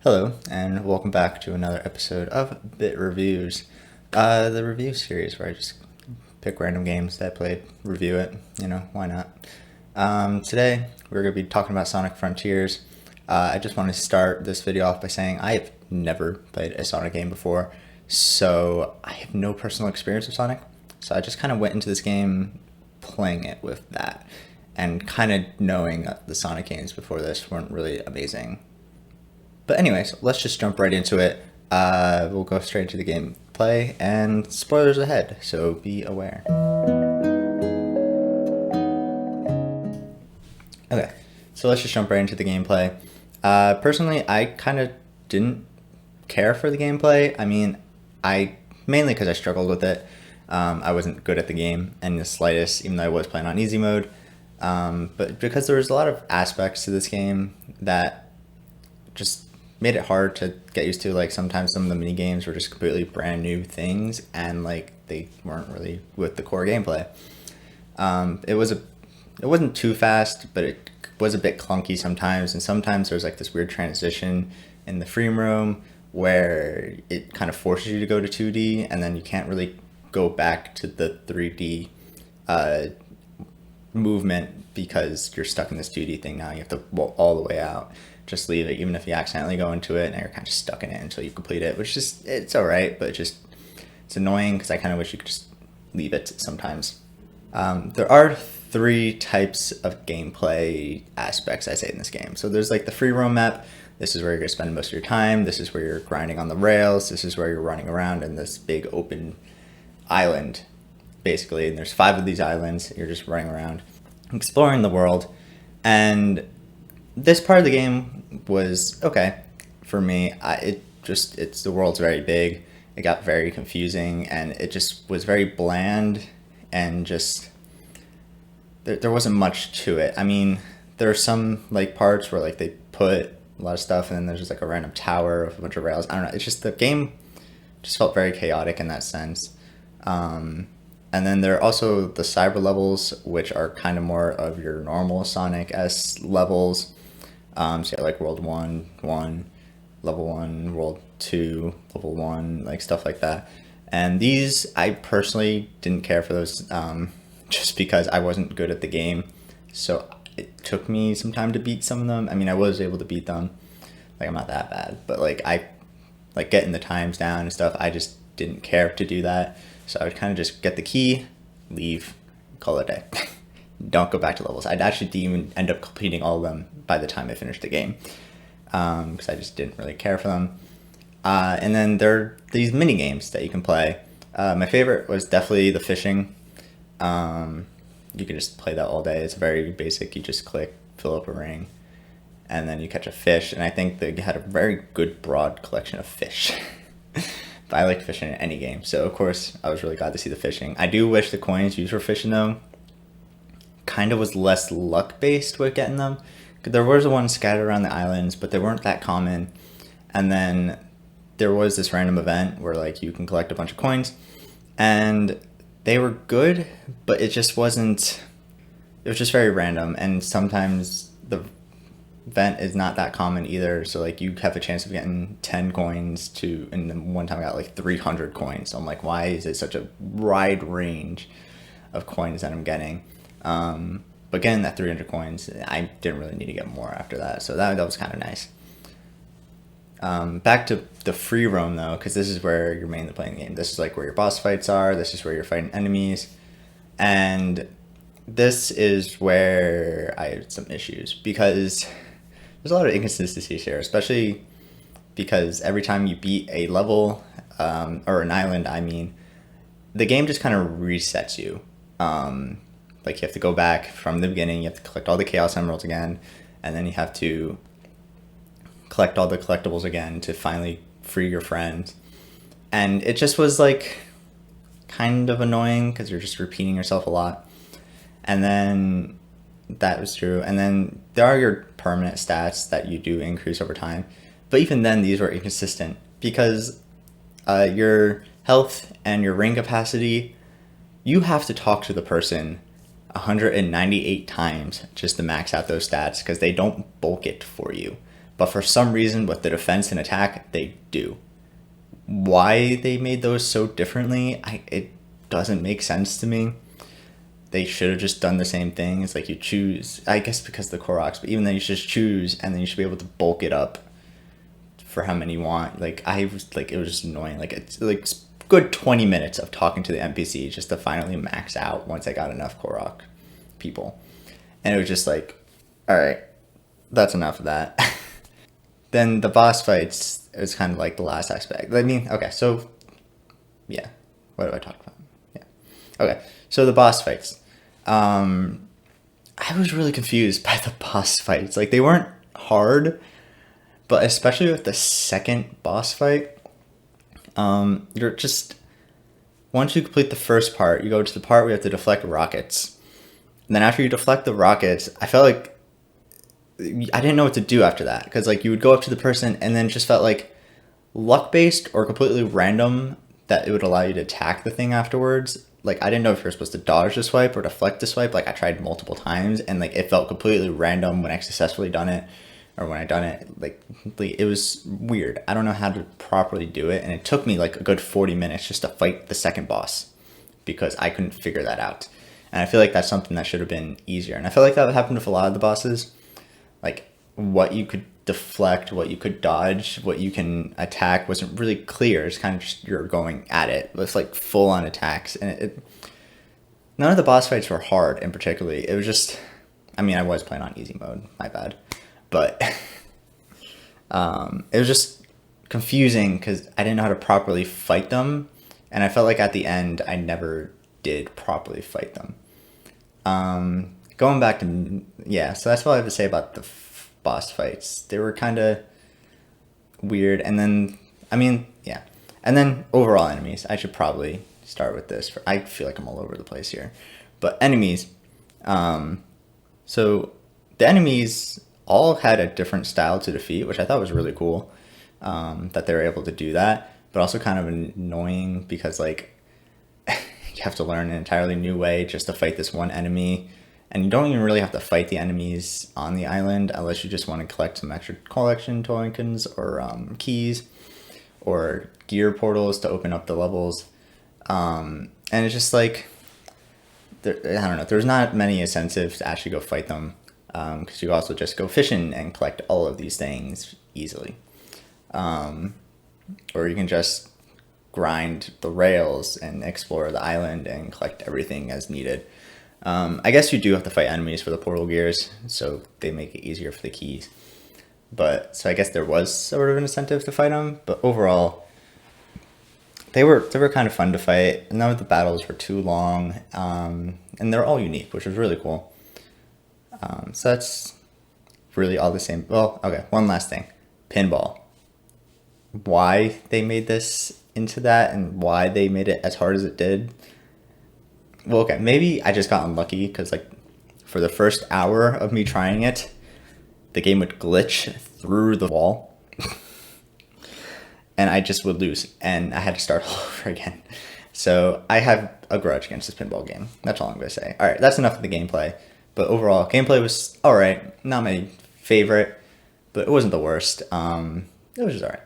Hello, and welcome back to another episode of Bit Reviews, the review series where I just pick random games that I played, review it, why not. Today, we're going to be talking about Sonic Frontiers. I just want to start this video off by saying I have never played a Sonic game before, so I have no personal experience with Sonic, so I just kind of went into this game playing it with that, and kind of knowing that the Sonic games before this weren't really amazing. But anyways, let's just jump right into it. We'll go straight into the gameplay, and spoilers ahead, so be aware. Okay, so let's just jump right into the gameplay. Personally, I kind of didn't care for the gameplay. I mean, mainly because I struggled with it. I wasn't good at the game in the slightest, even though I was playing on easy mode. But because there was a lot of aspects to this game that just made it hard to get used to. Like, sometimes some of the mini games were just completely brand new things, and like they weren't really with the core gameplay. It wasn't too fast, but it was a bit clunky sometimes, and sometimes there's like this weird transition in the free roam where it kind of forces you to go to 2D, and then you can't really go back to the 3D movement because you're stuck in this 2D thing now. You have to walk all the way out. Just leave it, even if you accidentally go into it, and you're kind of stuck in it until you complete it, which is, it's alright, but it's annoying because I kind of wish you could just leave it sometimes. There are three types of gameplay aspects, I say, in this game. So there's like the free roam map. This is where you're going to spend most of your time. This is where you're grinding on the rails. This is where you're running around in this big open island, basically. And there's 5 of these islands. You're just running around, exploring the world. And this part of the game was okay for me. The world's very big. It got very confusing, and it just was very bland, and just there wasn't much to it. I mean, there are some like parts where like they put a lot of stuff, and then there's just like a random tower with a bunch of rails. I don't know. It's just, the game just felt very chaotic in that sense. And then there are also the cyber levels, which are kind of more of your normal Sonic-esque levels. So like World 1, Level 1, World 2, Level 1, like stuff like that. And these, I personally didn't care for those, just because I wasn't good at the game. So it took me some time to beat some of them. I mean, I was able to beat them. Like, I'm not that bad. But like, getting the times down and stuff, I just didn't care to do that. So I would kind of just get the key, leave, call it a day. Don't go back to levels. I'd actually didn't even end up completing all of them by the time I finished the game, because I just didn't really care for them. And then there are these mini games that you can play. My favorite was definitely the fishing. You can just play that all day. It's very basic. You just click, fill up a ring, and then you catch a fish. And I think they had a very good broad collection of fish. But I like fishing in any game, so of course I was really glad to see the fishing. I do wish the coins used for fishing though kind of was less luck based with getting them. There was one scattered around the islands, but they weren't that common. And then there was this random event where like you can collect a bunch of coins, and they were good, but it just wasn't, it was just very random. And sometimes the event is not that common either, so like you have a chance of getting 10 coins and then one time I got like 300 coins. So I'm like, why is it such a wide range of coins that I'm getting? But getting that 300 coins, I didn't really need to get more after that, so that was kind of nice. Back to the free roam though, because this is where you're mainly playing the game. This is like where your boss fights are. This is where you're fighting enemies, and this is where I had some issues because there's a lot of inconsistencies here, especially because every time you beat a level, or an island, I mean, the game just kind of resets you. Like, you have to go back from the beginning, you have to collect all the Chaos Emeralds again, and then you have to collect all the collectibles again to finally free your friends. And it just was, like, kind of annoying, because you're just repeating yourself a lot. And then, that was true. And then, there are your permanent stats that you do increase over time. But even then, these were inconsistent, because your health and your ring capacity, you have to talk to the person 198 times just to max out those stats, because they don't bulk it for you. but for some reason with the defense and attack, they do. Why they made those so differently, it doesn't make sense to me. They should have just done the same thing. It's like you choose, I guess because the Koroks, but even then you should just choose and then you should be able to bulk it up for how many you want. Like I was like, it was just annoying. Like it's like good 20 minutes of talking to the NPC just to finally max out once I got enough Korok people. And it was just like, all right, that's enough of that. Then the boss fights is kind of like the last aspect. I mean, okay, so yeah, what have I talked about? Yeah, okay, so the boss fights. I was really confused by the boss fights. Like they weren't hard, but especially with the second boss fight, you're just once you complete the first part, you go to the part where you have to deflect rockets. And then after you deflect the rockets, I felt like I didn't know what to do after that because like you would go up to the person and then just felt like luck based or completely random that it would allow you to attack the thing afterwards. Like I didn't know if you were supposed to dodge the swipe or deflect the swipe. Like I tried multiple times and like it felt completely random when I successfully done it or when I done it. Like it was weird. I don't know how to properly do it, and it took me like a good 40 minutes just to fight the second boss because I couldn't figure that out. And I feel like that's something that should have been easier. And I feel like that would happen with a lot of the bosses. Like what you could deflect, what you could dodge, what you can attack wasn't really clear. It's kind of just you're going at it with like full on attacks. And none of the boss fights were hard in particularly. It was just, I mean, I was playing on easy mode, my bad. But it was just confusing because I didn't know how to properly fight them. And I felt like at the end, I never did properly fight them. Going back to, yeah, so that's what I have to say about the boss fights. They were kind of weird. And then, I mean, yeah. And then overall enemies. I should probably start with this. I feel like I'm all over the place here. But enemies. So the enemies all had a different style to defeat, which I thought was really cool. That they were able to do that. But also kind of annoying because, like, you have to learn an entirely new way just to fight this one enemy. And you don't even really have to fight the enemies on the island unless you just want to collect some extra collection tokens or keys or gear portals to open up the levels. And it's just like, I don't know, there's not many incentives to actually go fight them because you also just go fishing and collect all of these things easily. Or you can just grind the rails and explore the island and collect everything as needed. I guess you do have to fight enemies for the portal gears, so they make it easier for the keys. But so I guess there was sort of an incentive to fight them, but overall, they were kind of fun to fight. None of the battles were too long, and they're all unique, which was really cool. So that's really all the same. Well, okay, one last thing, pinball. Why they made this into that and why they made it as hard as it did. Well, okay, maybe I just got unlucky because, like, for the first hour of me trying it, the game would glitch through the wall. And I just would lose, and I had to start all over again. So I have a grudge against this pinball game. That's all I'm going to say. All right, that's enough of the gameplay. But overall, gameplay was all right. Not my favorite, but it wasn't the worst. It was just all right.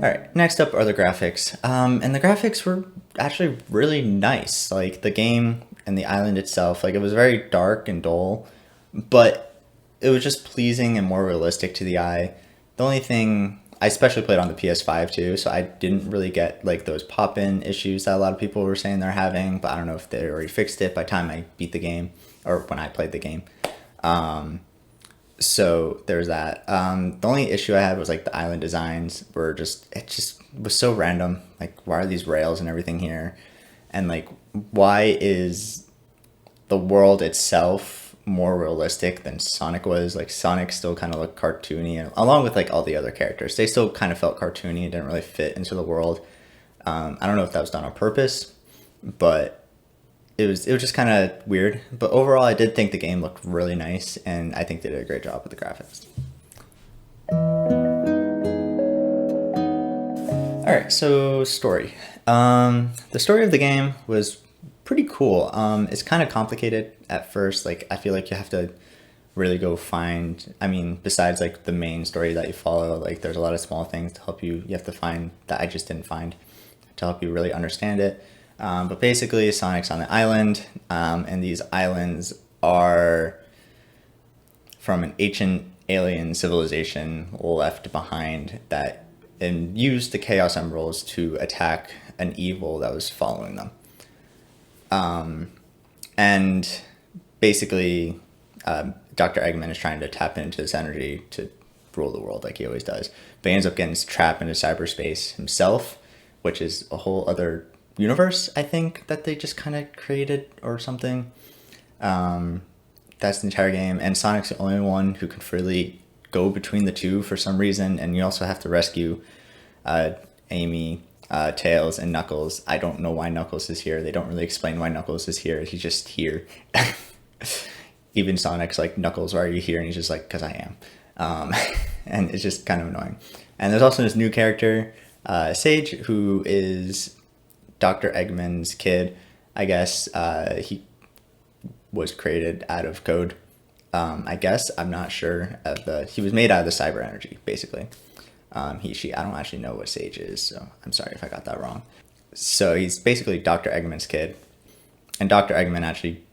All right, next up are the graphics. And the graphics were actually really nice. Like the game and the island itself, like it was very dark and dull, but it was just pleasing and more realistic to the eye. The only thing, I especially played on the PS5 too, so I didn't really get like those pop-in issues that a lot of people were saying they're having, but I don't know if they already fixed it by the time I beat the game or when I played the game. So there's that. The only issue I had was like the island designs were it just was so random. Like, why are these rails and everything here? And like, why is the world itself more realistic than Sonic was? Like, Sonic still kind of looked cartoony, and along with like all the other characters, they still kind of felt cartoony and didn't really fit into the world. I don't know if that was done on purpose, but it was just kind of weird. But overall, I did think the game looked really nice, and I think they did a great job with the graphics. All right, so story. The story of the game was pretty cool. It's kind of complicated at first. Like, I feel like you have to really go find, I mean, besides like the main story that you follow, like there's a lot of small things to help you have to find that I just didn't find to help you really understand it. But basically Sonic's on the island, and these islands are from an ancient alien civilization left behind that and used the Chaos Emeralds to attack an evil that was following them. And basically, Dr. Eggman is trying to tap into this energy to rule the world like he always does. But he ends up getting trapped into cyberspace himself, which is a whole other universe, I think, that they just kind of created or something. That's the entire game. And Sonic's the only one who can freely go between the two for some reason. And you also have to rescue Amy, Tails, and Knuckles. I don't know why Knuckles is here. They don't really explain why Knuckles is here. He's just here. Even Sonic's like, Knuckles, why are you here? And he's just like, because I am. And it's just kind of annoying. And there's also this new character, Sage, who is Dr. Eggman's kid. I guess he was created out of code. I guess, I'm not sure. He was made out of the cyber energy, basically. She, I don't actually know what Sage is, so I'm sorry if I got that wrong. So he's basically Dr. Eggman's kid. And Dr. Eggman actually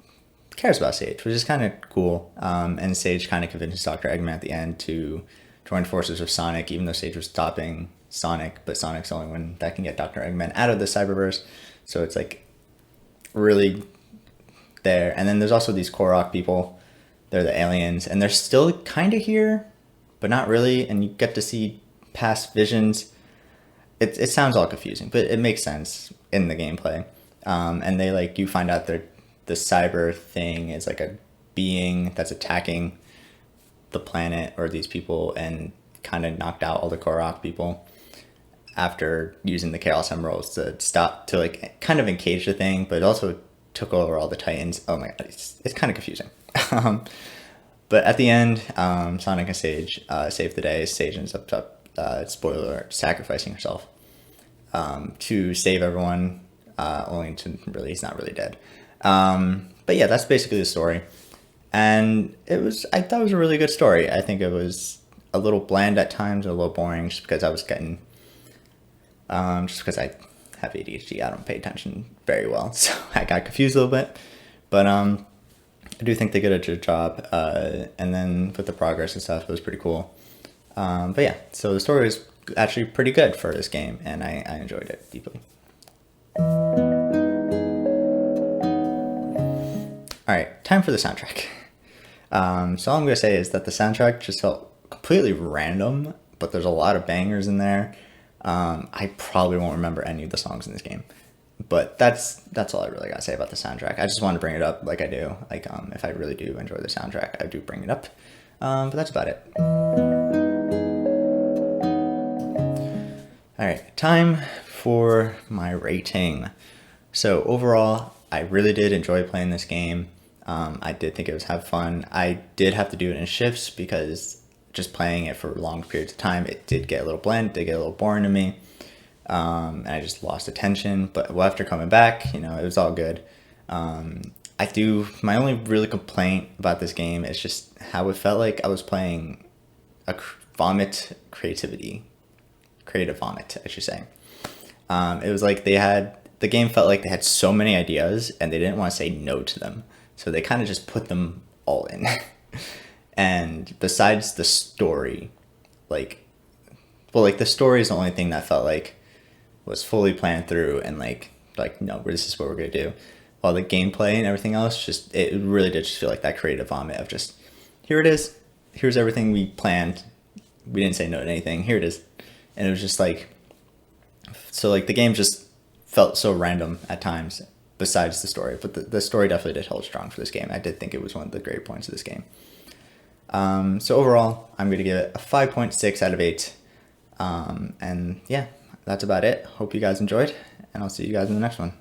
cares about Sage, which is kind of cool. And Sage kind of convinces Dr. Eggman at the end to join forces with Sonic, even though Sage was stopping Sonic, but Sonic's the only one that can get Dr. Eggman out of the cyberverse. So it's like really there. And then there's also these Korok people. They're the aliens, and they're still kind of here, but not really. And you get to see past visions. It sounds all confusing, but it makes sense in the gameplay. And they like, you find out that the cyber thing is like a being that's attacking the planet or these people, and kind of knocked out all the Korok people after using the Chaos Emeralds to stop, to like kind of encage the thing, but also took over all the Titans. Oh my god, it's kind of confusing. But at the end, Sonic and Sage save the day. Sage ends up, spoiler alert, sacrificing herself to save everyone, only to really, he's not really dead. But yeah, that's basically the story. And I thought it was a really good story. I think it was a little bland at times, a little boring, just because I was getting, just because I have ADHD, I don't pay attention very well. So I got confused a little bit. But I do think they did a good job. And then with the progress and stuff, it was pretty cool. But yeah, so the story is actually pretty good for this game, and I enjoyed it deeply. All right, time for the soundtrack. So all I'm going to say is that the soundtrack just felt completely random, but there's a lot of bangers in there. I probably won't remember any of the songs in this game, but that's all I really got to say about the soundtrack. I just wanted to bring it up like I do. Like, if I really do enjoy the soundtrack, I do bring it up. But that's about it. All right, time for my rating. So overall, I really did enjoy playing this game. I did think it was have fun. I did have to do it in shifts because just playing it for long periods of time, it did get a little bland, it did get a little boring to me. And I just lost attention, but after coming back, it was all good. My only really complaint about this game is just how it felt like I was playing a creative vomit, I should say. It was like the game felt like they had so many ideas and they didn't want to say no to them. So they kind of just put them all in. And besides the story, the story is the only thing that felt like was fully planned through and no, this is what we're going to do. While the gameplay and everything else, it really did just feel like that creative vomit of just, here it is. Here's everything we planned. We didn't say no to anything. Here it is. And it was just the game just felt so random at times besides the story. But the story definitely did hold strong for this game. I did think it was one of the great points of this game. So overall, I'm going to give it a 5.6 out of 8. And yeah, that's about it. Hope you guys enjoyed, and I'll see you guys in the next one.